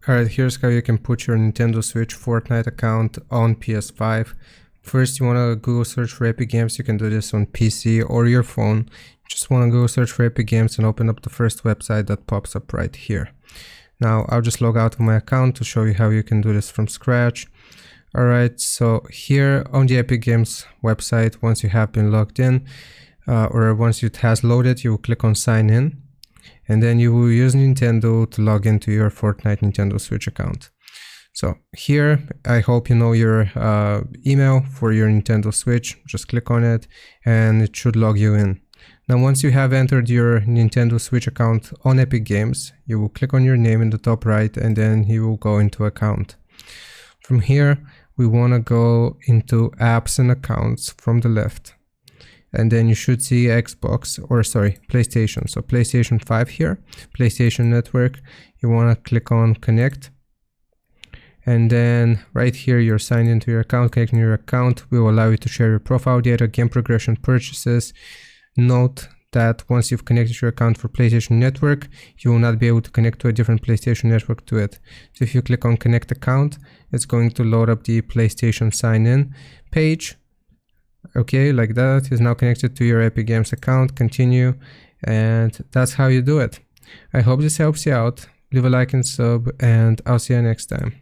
Alright, here's how you can put your Nintendo Switch Fortnite account on PS5. First, you want to Google search for Epic Games. You can do this on PC or your phone. You just want to Google search for Epic Games and open up the first website that pops up right here. Now, I'll just log out of my account to show you how you can do this from scratch. Alright, so here on the Epic Games website, once you have been logged in, or once it has loaded, you will click on sign in. And then you will use Nintendo to log into your Fortnite Nintendo Switch account. So here, I hope you know your email for your Nintendo Switch. Just click on it and it should log you in. Now, once you have entered your Nintendo Switch account on Epic Games, you will click on your name in the top right and then you will go into account. From here, we want to go into apps and accounts from the left. And then you should see PlayStation. So PlayStation 5 here, PlayStation Network. You want to click on connect. And then right here, you're signed into your account. Connecting your account will allow you to share your profile data, game progression, purchases. Note that once you've connected your account for PlayStation Network, you will not be able to connect to a different PlayStation Network to it. So if you click on connect account, it's going to load up the PlayStation sign in page. Okay, like that is now connected to your Epic Games account. Continue, and that's how you do it. I hope this helps you out. Leave a like and sub, and I'll see you next time.